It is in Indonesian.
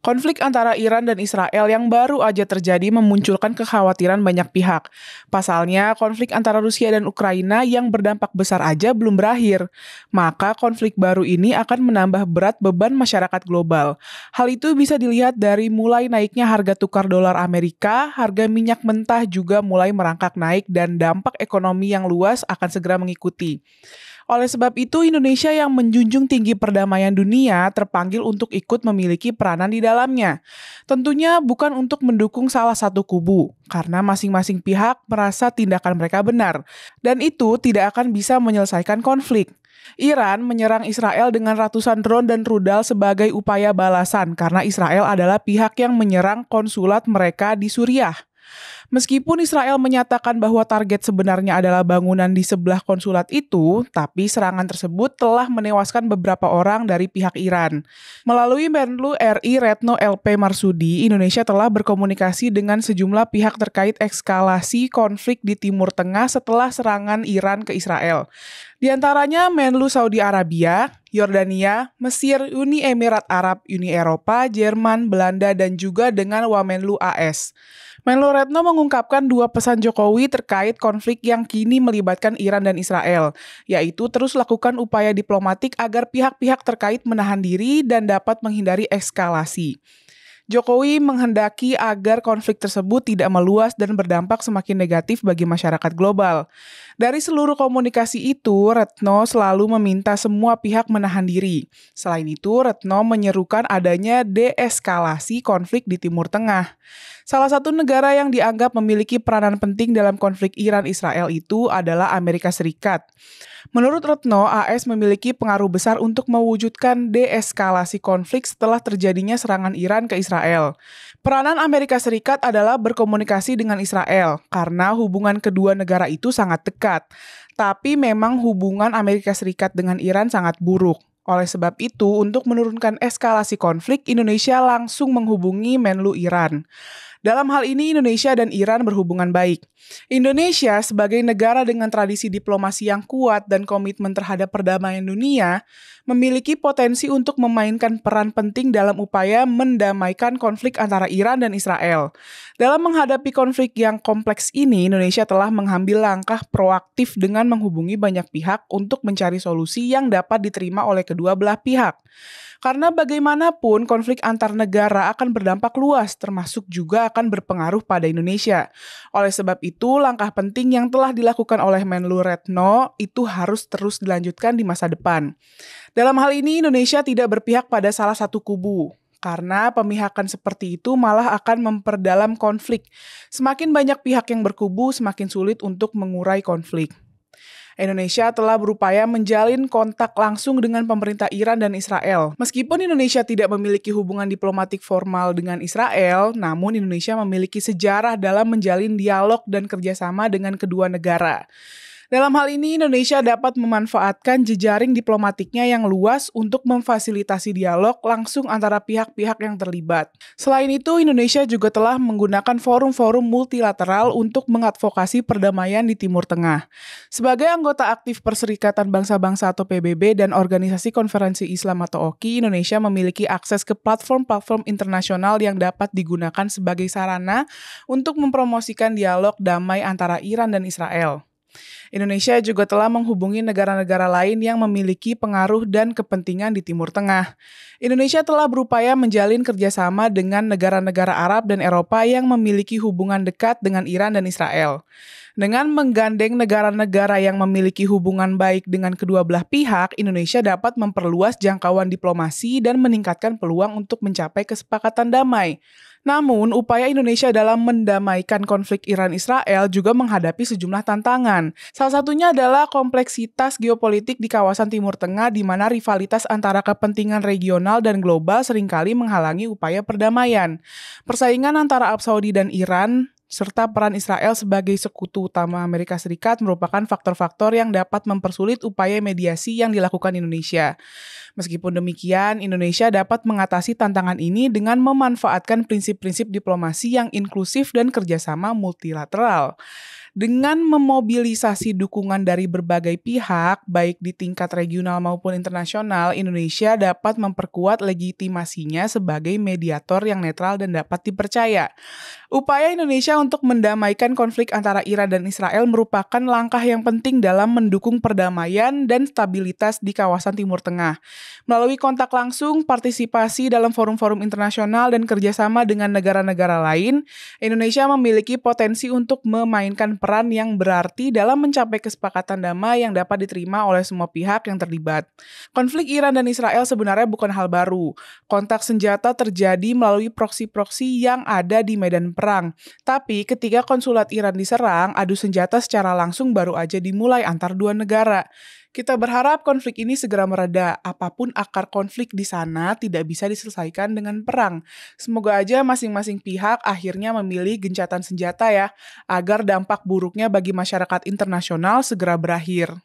Konflik antara Iran dan Israel yang baru aja terjadi memunculkan kekhawatiran banyak pihak. Pasalnya, konflik antara Rusia dan Ukraina yang berdampak besar aja belum berakhir. Maka konflik baru ini akan menambah berat beban masyarakat global. Hal itu bisa dilihat dari mulai naiknya harga tukar dolar Amerika, harga minyak mentah juga mulai merangkak naik dan dampak ekonomi yang luas akan segera mengikuti. Oleh sebab itu, Indonesia yang menjunjung tinggi perdamaian dunia terpanggil untuk ikut memiliki peranan di dalamnya. Tentunya bukan untuk mendukung salah satu kubu, karena masing-masing pihak merasa tindakan mereka benar, dan itu tidak akan bisa menyelesaikan konflik. Iran menyerang Israel dengan ratusan drone dan rudal sebagai upaya balasan karena Israel adalah pihak yang menyerang konsulat mereka di Suriah. Meskipun Israel menyatakan bahwa target sebenarnya adalah bangunan di sebelah konsulat itu, tapi serangan tersebut telah menewaskan beberapa orang dari pihak Iran. Melalui Menlu RI Retno LP Marsudi, Indonesia telah berkomunikasi dengan sejumlah pihak terkait eskalasi konflik di Timur Tengah setelah serangan Iran ke Israel. Di antaranya Menlu Saudi Arabia, Yordania, Mesir, Uni Emirat Arab, Uni Eropa, Jerman, Belanda, dan juga dengan Wamenlu AS. Menlu Retno mengungkapkan dua pesan Jokowi terkait konflik yang kini melibatkan Iran dan Israel, yaitu terus lakukan upaya diplomatik agar pihak-pihak terkait menahan diri dan dapat menghindari eskalasi. Jokowi menghendaki agar konflik tersebut tidak meluas dan berdampak semakin negatif bagi masyarakat global. Dari seluruh komunikasi itu, Retno selalu meminta semua pihak menahan diri. Selain itu, Retno menyerukan adanya deeskalasi konflik di Timur Tengah. Salah satu negara yang dianggap memiliki peranan penting dalam konflik Iran-Israel itu adalah Amerika Serikat. Menurut Retno, AS memiliki pengaruh besar untuk mewujudkan deeskalasi konflik setelah terjadinya serangan Iran ke Israel. Peranan Amerika Serikat adalah berkomunikasi dengan Israel, karena hubungan kedua negara itu sangat dekat. Tapi memang hubungan Amerika Serikat dengan Iran sangat buruk. Oleh sebab itu, untuk menurunkan eskalasi konflik, Indonesia langsung menghubungi Menlu Iran. Dalam hal ini, Indonesia dan Iran berhubungan baik. Indonesia sebagai negara dengan tradisi diplomasi yang kuat dan komitmen terhadap perdamaian dunia, memiliki potensi untuk memainkan peran penting dalam upaya mendamaikan konflik antara Iran dan Israel. Dalam menghadapi konflik yang kompleks ini, Indonesia telah mengambil langkah proaktif dengan menghubungi banyak pihak untuk mencari solusi yang dapat diterima oleh kedua belah pihak. Karena bagaimanapun konflik antar negara akan berdampak luas, termasuk juga akan berpengaruh pada Indonesia. Oleh sebab itu, langkah penting yang telah dilakukan oleh Menlu Retno itu harus terus dilanjutkan di masa depan. Dalam hal ini, Indonesia tidak berpihak pada salah satu kubu. Karena pemihakan seperti itu malah akan memperdalam konflik. Semakin banyak pihak yang berkubu, semakin sulit untuk mengurai konflik. Indonesia telah berupaya menjalin kontak langsung dengan pemerintah Iran dan Israel. Meskipun Indonesia tidak memiliki hubungan diplomatik formal dengan Israel, namun Indonesia memiliki sejarah dalam menjalin dialog dan kerjasama dengan kedua negara. Dalam hal ini, Indonesia dapat memanfaatkan jejaring diplomatiknya yang luas untuk memfasilitasi dialog langsung antara pihak-pihak yang terlibat. Selain itu, Indonesia juga telah menggunakan forum-forum multilateral untuk mengadvokasi perdamaian di Timur Tengah. Sebagai anggota aktif Perserikatan Bangsa-Bangsa atau PBB dan Organisasi Konferensi Islam atau OKI, Indonesia memiliki akses ke platform-platform internasional yang dapat digunakan sebagai sarana untuk mempromosikan dialog damai antara Iran dan Israel. Indonesia juga telah menghubungi negara-negara lain yang memiliki pengaruh dan kepentingan di Timur Tengah. Indonesia telah berupaya menjalin kerjasama dengan negara-negara Arab dan Eropa yang memiliki hubungan dekat dengan Iran dan Israel. Dengan menggandeng negara-negara yang memiliki hubungan baik dengan kedua belah pihak, Indonesia dapat memperluas jangkauan diplomasi dan meningkatkan peluang untuk mencapai kesepakatan damai. Namun, upaya Indonesia dalam mendamaikan konflik Iran-Israel juga menghadapi sejumlah tantangan. Salah satunya adalah kompleksitas geopolitik di kawasan Timur Tengah di mana rivalitas antara kepentingan regional dan global seringkali menghalangi upaya perdamaian. Persaingan antara Arab Saudi dan Iran serta peran Israel sebagai sekutu utama Amerika Serikat merupakan faktor-faktor yang dapat mempersulit upaya mediasi yang dilakukan Indonesia. Meskipun demikian, Indonesia dapat mengatasi tantangan ini dengan memanfaatkan prinsip-prinsip diplomasi yang inklusif dan kerjasama multilateral. Dengan memobilisasi dukungan dari berbagai pihak, baik di tingkat regional maupun internasional, Indonesia dapat memperkuat legitimasinya sebagai mediator yang netral dan dapat dipercaya. Upaya Indonesia untuk mendamaikan konflik antara Iran dan Israel merupakan langkah yang penting dalam mendukung perdamaian dan stabilitas di kawasan Timur Tengah. Melalui kontak langsung, partisipasi dalam forum-forum internasional, dan kerjasama dengan negara-negara lain, Indonesia memiliki potensi untuk memainkan peran yang berarti dalam mencapai kesepakatan damai yang dapat diterima oleh semua pihak yang terlibat. Konflik Iran dan Israel sebenarnya bukan hal baru. Kontak senjata terjadi melalui proksi-proksi yang ada di medan perang. Tapi ketika konsulat Iran diserang, adu senjata secara langsung baru aja dimulai antar dua negara. Kita berharap konflik ini segera mereda. Apapun akar konflik di sana tidak bisa diselesaikan dengan perang. Semoga aja masing-masing pihak akhirnya memilih gencatan senjata ya, agar dampak buruknya bagi masyarakat internasional segera berakhir.